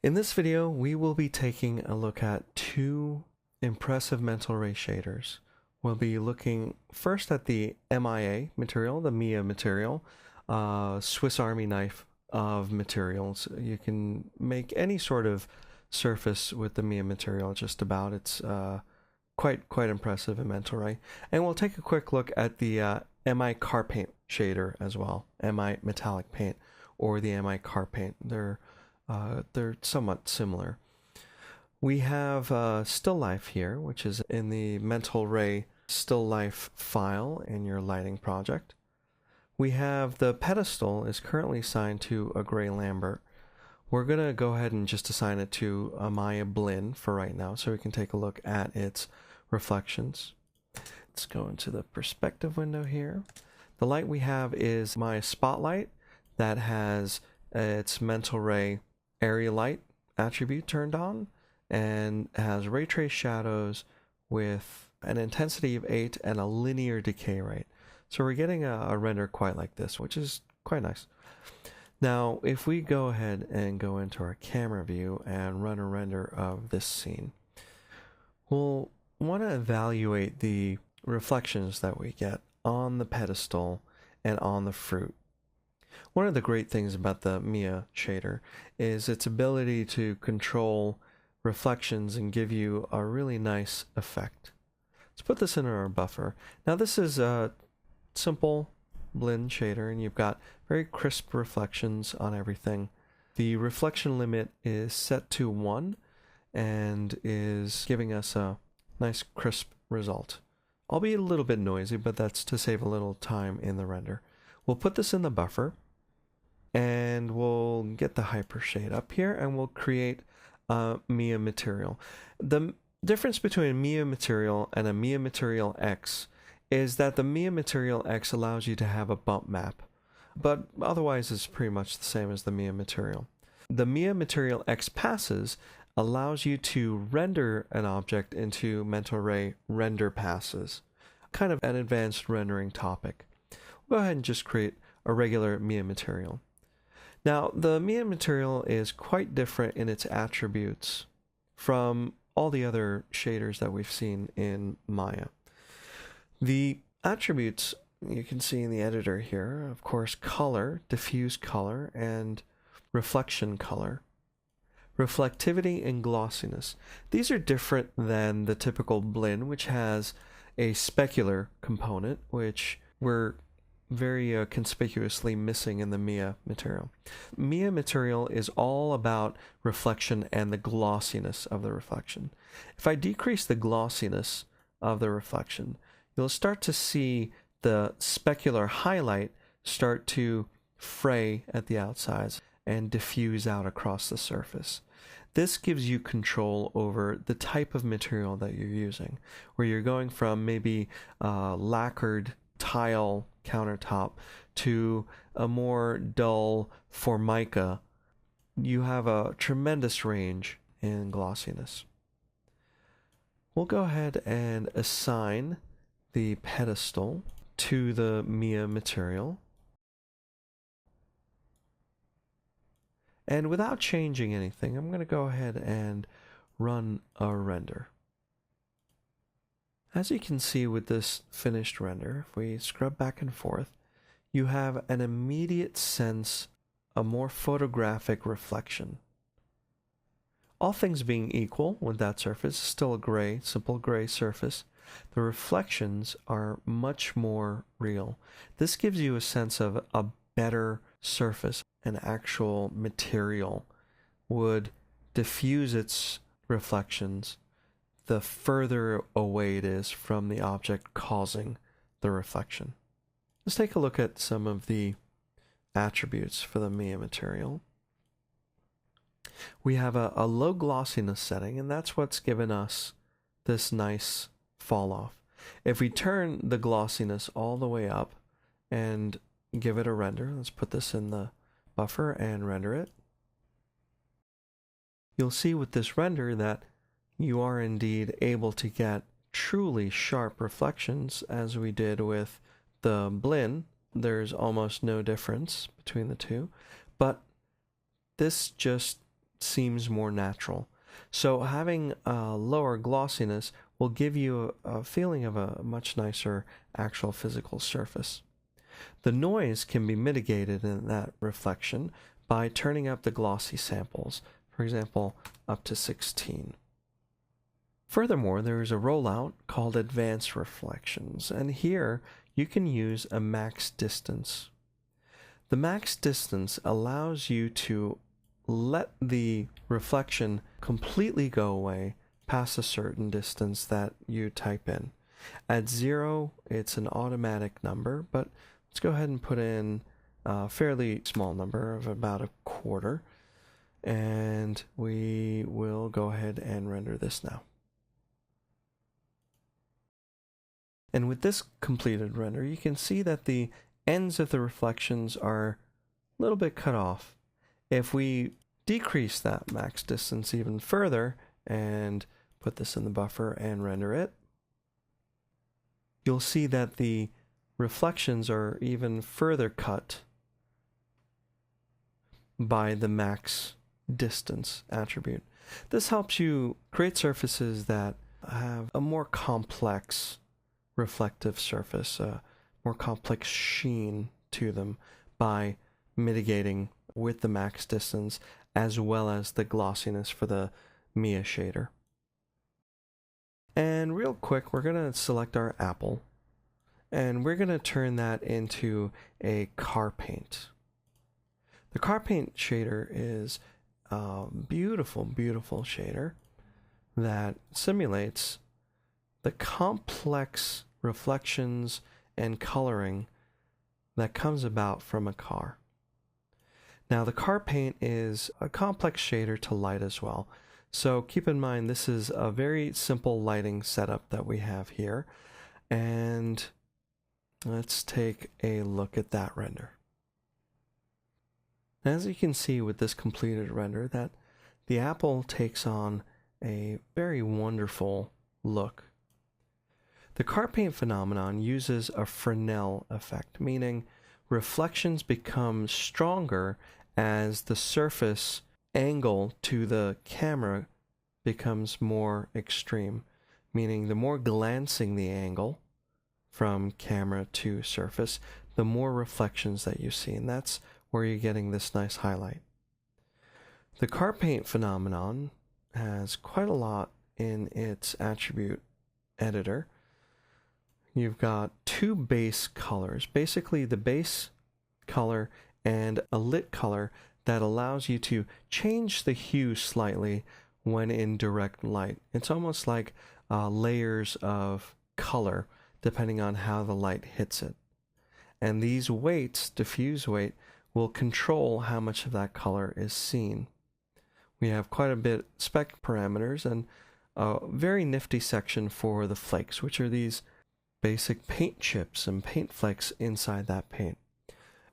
In this video, we will be taking a look at two impressive mental ray shaders. We'll be looking first at the MIA material, the Maya material, Swiss Army knife of materials. You can make any sort of surface with the Maya material, just about. It's quite impressive in mental ray. And we'll take a quick look at the MI car paint shader as well, MI metallic paint or the MI car paint. They're somewhat similar. We have still life here, which is in the mental ray still life file in your lighting project. We have the pedestal is currently assigned to a gray Lambert. We're going to go ahead and just assign it to a Maya blend for right now so we can take a look at its reflections. Let's go into the perspective window here. The light we have is Maya spotlight that has its mental ray area light attribute turned on and has ray trace shadows with an intensity of 8 and a linear decay rate. So we're getting a render quite like this, which is quite nice. Now, if we go ahead and go into our camera view and run a render of this scene, we'll want to evaluate the reflections that we get on the pedestal and on the fruit. One of the great things about the Maya shader is its ability to control reflections and give you a really nice effect. Let's put this in our buffer. Now this is a simple blend shader and you've got very crisp reflections on everything. The reflection limit is set to 1 and is giving us a nice crisp result. Albeit a little bit noisy, but that's to save a little time in the render. We'll put this in the buffer and we'll get the hypershade up here and we'll create a Maya material. The difference between a Maya material and a Maya material X is that the Maya material X allows you to have a bump map, but otherwise it's pretty much the same as the Maya material. The Maya material X passes allows you to render an object into mental ray render passes, kind of an advanced rendering topic. We'll go ahead and just create a regular Maya material. Now, the Maya material is quite different in its attributes from all the other shaders that we've seen in Maya. The attributes you can see in the editor here, of course, color, diffuse color, and reflection color. Reflectivity and glossiness. These are different than the typical blend, which has a specular component, which we're very conspicuously missing in the Maya material. Maya material is all about reflection and the glossiness of the reflection. If I decrease the glossiness of the reflection, you'll start to see the specular highlight start to fray at the outsides and diffuse out across the surface. This gives you control over the type of material that you're using, where you're going from maybe lacquered tile countertop to a more dull formica. You have a tremendous range in glossiness. We'll go ahead and assign the pedestal to the Maya material. And without changing anything, I'm going to go ahead and run a render. As you can see with this finished render, if we scrub back and forth, you have an immediate sense, a more photographic reflection. All things being equal with that surface, still a gray, simple gray surface, the reflections are much more real. This gives you a sense of a better surface. An actual material would diffuse its reflections the further away it is from the object causing the reflection. Let's take a look at some of the attributes for the Maya material. We have a low glossiness setting, and that's what's given us this nice fall off. If we turn the glossiness all the way up and give it a render, let's put this in the buffer and render it, you'll see with this render that you are indeed able to get truly sharp reflections as we did with the blend. There's almost no difference between the two, but this just seems more natural. So having a lower glossiness will give you a feeling of a much nicer actual physical surface. The noise can be mitigated in that reflection by turning up the glossy samples, for example, up to 16. Furthermore, there is a rollout called Advanced Reflections, and here you can use a max distance. The max distance allows you to let the reflection completely go away past a certain distance that you type in. At 0, it's an automatic number, but let's go ahead and put in a fairly small number of about a quarter, and we will go ahead and render this now. And with this completed render, you can see that the ends of the reflections are a little bit cut off. If we decrease that max distance even further and put this in the buffer and render it, you'll see that the reflections are even further cut by the max distance attribute. This helps you create surfaces that have a more complex reflective surface, a more complex sheen to them by mitigating with the max distance as well as the glossiness for the Maya shader. And real quick, we're going to select our apple and we're going to turn that into a car paint. The car paint shader is a beautiful, beautiful shader that simulates the complex reflections and coloring that comes about from a car. Now, the car paint is a complex shader to light as well. So keep in mind, this is a very simple lighting setup that we have here. And let's take a look at that render. As you can see with this completed render, that the apple takes on a very wonderful look. The car paint phenomenon uses a Fresnel effect, meaning reflections become stronger as the surface angle to the camera becomes more extreme, meaning the more glancing the angle from camera to surface, the more reflections that you see, and that's where you're getting this nice highlight. The car paint phenomenon has quite a lot in its attribute editor. You've got two base colors, basically the base color and a lit color that allows you to change the hue slightly when in direct light. It's almost like layers of color depending on how the light hits it. And these weights, diffuse weight, will control how much of that color is seen. We have quite a bit spec parameters and a very nifty section for the flakes, which are these basic paint chips and paint flakes inside that paint.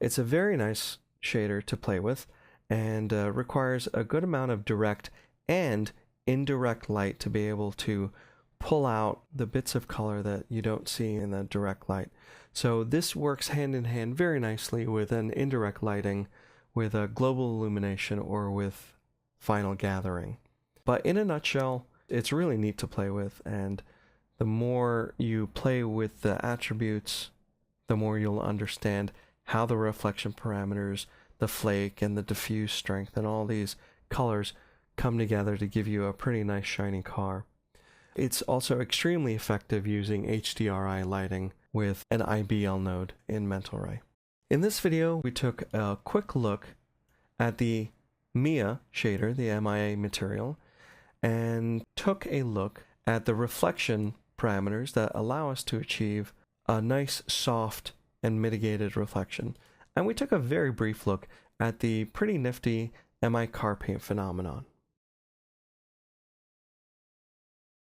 It's a very nice shader to play with and requires a good amount of direct and indirect light to be able to pull out the bits of color that you don't see in the direct light. So this works hand in hand very nicely with an indirect lighting, with a global illumination, or with final gathering. But in a nutshell, it's really neat to play with, and the more you play with the attributes, the more you'll understand how the reflection parameters, the flake, and the diffuse strength, and all these colors come together to give you a pretty nice shiny car. It's also extremely effective using HDRI lighting with an IBL node in Mental Ray. In this video, we took a quick look at the Maya shader, the MIA material, and took a look at the reflection parameters that allow us to achieve a nice, soft, and mitigated reflection. And we took a very brief look at the pretty nifty MI car paint phenomenon.